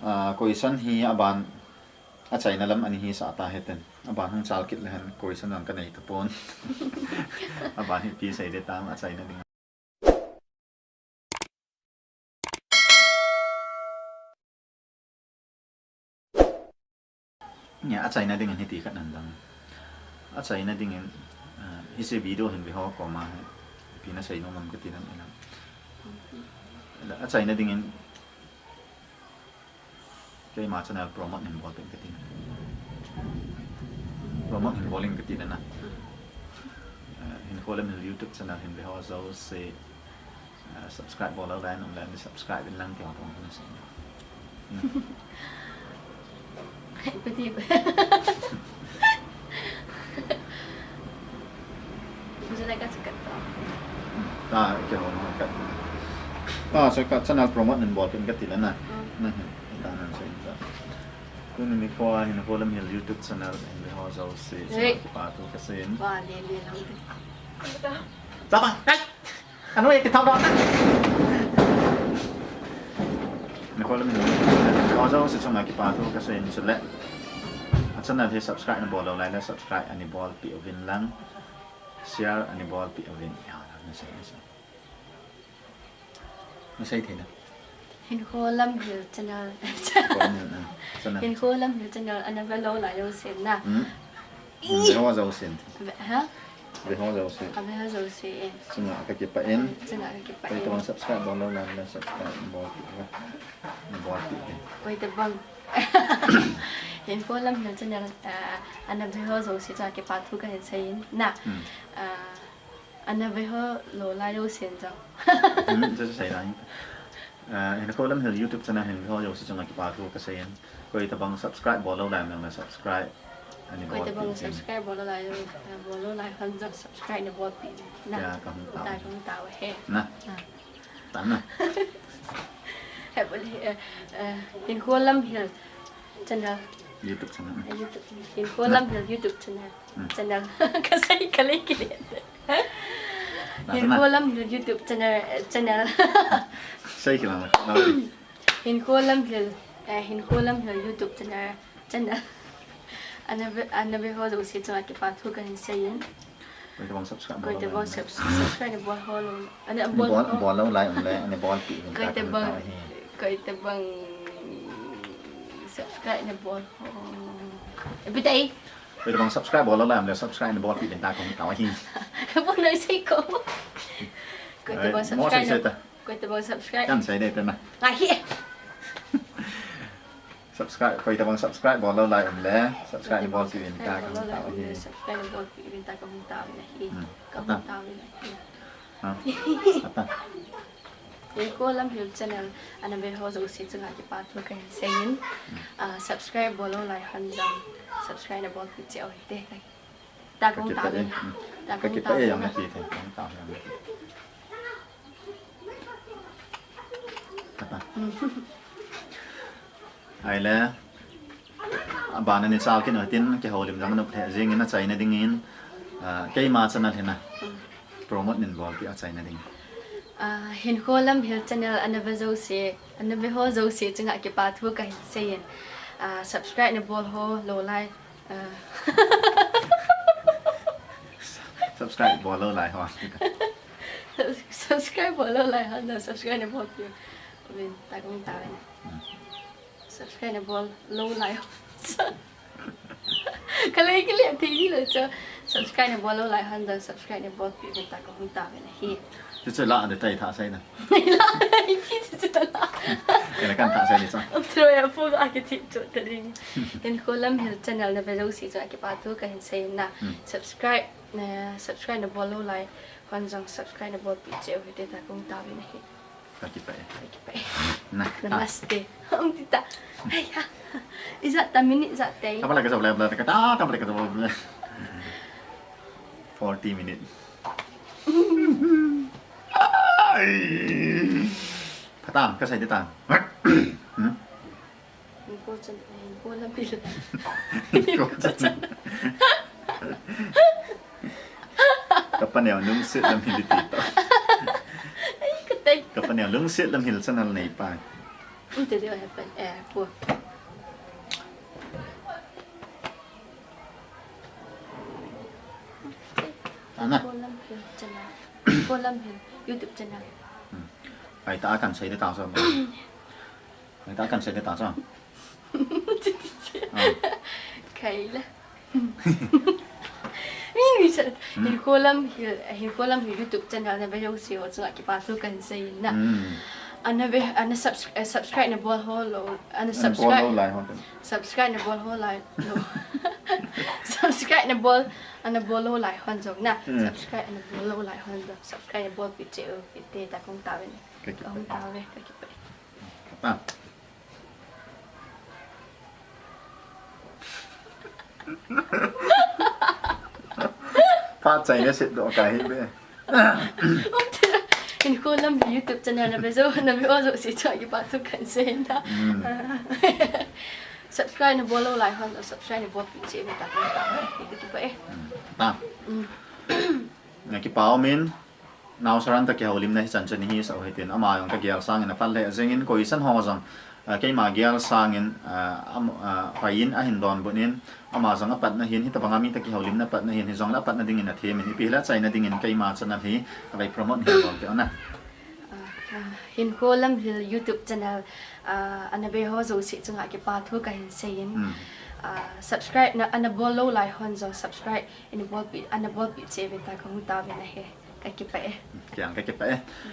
question hi aban a China lam ani hi sa ta heten aban hong chal kit lehan question ang kanai tapon aban hi pi sai de tam a China ding nya a China ding hi ti kan nan lang a China ding hi se video hin bi ho ko ma pi na sai no mam ka ti nan ina a China ding cái mà channel promote hình ball cái tin promote hình bowling cái tin này nè hình khối lên YouTube channel hình về họ giàu sẽ subscribe ball lên ông lên subscribe bên lăng kiểu không có gì cái gì bây giờ cái sự kiện đó kiểu nó cái đó sẽ có channel promote hình ball cái tin này nè kun mi ko hin ko lam hil YouTube channel in the house of say pa tu ka sen và liền liền za ba kai anh nói cái thao đó mi ko lam hil house of say trong cái pa tu ka sen sẽ lệ channel thì subscribe anh ball lại là subscribe anh ball pi ovin lang share anh ball pi ovin ya nó say thế nào hình khô lâm hiểu channel hình khô lâm hiểu channel anh em lâu lại đâu xem nè về hoa dầu xem hả về hoa dầu xem về hoa dầu xem chừng nào cái kịp em chừng nào cái kịp quay tao subscribe bao lâu là subscribe bao quay tao bằng hình khô lâm hiểu channel anh em về hoa dầu xem cho cái part thu cái hình xem nè anh em về hoa lâu lại đâu xem choจะใส่อะไรเห็นเขาเริ่มเห็น YouTube ช anel เห็นเขาอยู่ที่จังหวัดปาทูเกษตรก็จะบัง subscribe บอลเราแล้วนะ subscribe อันนี้บอล ก็จะบัง subscribe บอลอะไรบอลอะไรเขาจะ subscribe ในบอลปีนะได้ก็ตาไว้ให้นะตามนะเห็นคนลำเห็น channel YouTube channel เห็นคนลำเห็น YouTube channel ก็ใส่กันเลยกิเลสเห็นคนลำเห็น YouTube channel ใช่กี่หลังเห็นคนลำเห็นคนลำเห็น YouTube channel อันนั้นเป็นเขาจะเสียจังหวะเก็บปลาทุกกันเสียงก็จะบัง subscribe ก็จะบัง subscribe ในบอลฮอลอันนี้บอลแล้วไลน์อันนี้อันนี้บอลปีก็จะบัง subscribe ในบอลฮอลไปไหนก็จะบัง subscribe บอลแล้วไลน์แล้ว subscribe ในบอลปีเป็นตาของเต่าที่บอลเลยสิก็ก็จะบัง subscribe ก็จะบัง subscribe กันใช้ได้แต่นะไอ้เหี้ย subscribe ก็จะบัง subscribe บอลแล้วไลน์แล้ว subscribe ในบอลปีเป็นตาของเต่าที่ subscribe ในบอลปีเป็นตาของเต่านะที่กับเต่าเลยนี่ก็ลำหิว channel อันนั้นเป็นเขาจะเสียจังหวะเก็บปลาทุกกันเสียงsubscribe บอลแล้วไลน์หันจัง subscribe ในบอลปีเจ้าเด็กเลยตาของเต่าเลยตาของเต่าอย่างนี้ปีถึงของเต่าอย่างนี้ไอ้แล้วบ้านนี้ชาวกินอะไรตินแกหัวลิมจังนับแท้จริงนะใจนะดิ้งอินแกมาชนะเห็นนะโปรโมทนินบอลที่อาใจนะดิ้งเห็นคนลำหิว channel อันนั้นเป็นโจเซ่อันนั้นเป็นหัวโจเซ่จังหวะเก็บปลาทุกกันเสียงsubscribe ในบอลหัวโลไลsubscribe บอลแล้วไลน์หัวsubscribe บอลแล้วไลน์หัน subscribe ในบอลปีเป็นตาของเต่าเลย subscribe ในบอลโลไลน์ก็เลยก็เรียกทีนี้เลยจะ subscribe ในบอลโลไลน์หัน subscribe ในบอลปีเป็นตาของเต่าเลยนะเฮ้ยจะละอันเดียวใจท่าใช่นะไม่ละไอ้ที่จะละเป็นการท่าใช่ดิจ้ะtror jag får arkitektur till din en kolam hel channel na bezo si so ke patu ka hin say na subscribe na bolo like kwan jang subscribe na bol picture hite ta kung tawi na hi kakipai na namaste tita ay ha isa ta minute za tay apa lagi sebelah belah kata apa lagi sebelah 40 minutes ถ้าตามก็ใส่ได้ตามกูจะกูละบิลกับปะเหนียวนุ่งเสื้อลำหิลติดต่อกับปะเหนียวนุ่งเสื้อลำหิลสนั่นไหนไป Inte det happen på. Ana. Kolam Hill channel. Kolam Hill YouTube channel. Phải ta cần xây để tạo sao? Phải ta cần xây để tạo sao? Kaila. Ini bisa. Ini Kolam Hill YouTube channel na bayo siyo so akipatu kan say na. Ana subscribe na ball hole ana subscribe na ball hole like no. Subscribe na ball ana ball hole like hanjong na. Subscribe na ball hole like hanjong. Subscribe na ball picture pite ta kong tawin. Kong tawin kakipa. À. Phát chạy nó sẽ độ cái hết đấy. Ini Kolam YouTube channel na bezo na bezo si choi kipatu kan say na. Subscribe na bolo like han subscribe na bot picture ta kong tawin. Kakipa À. Ngày cái báo min nào saran ta cái lim này chân chân hi sao hết tiền ama yung cái gyal sang na pal le zengin ko isan ho jang cái mà gyal sangin hayin a hin don bonin ama jang apat na hin hitaba ngami ta cái lim na pat na hin jong la pat na dingin na the min ipila chai na dingin cái mà chân na hi vai promote hi don te ona Hin Kolam Hill YouTube channel ana be ho zo si chunga ki pa thu ka hin sayin subscribe na ana bolo like hon zo subscribe in bol pi ana bol pi che ta kong ta be na he ka ki pa Kaya ang kakip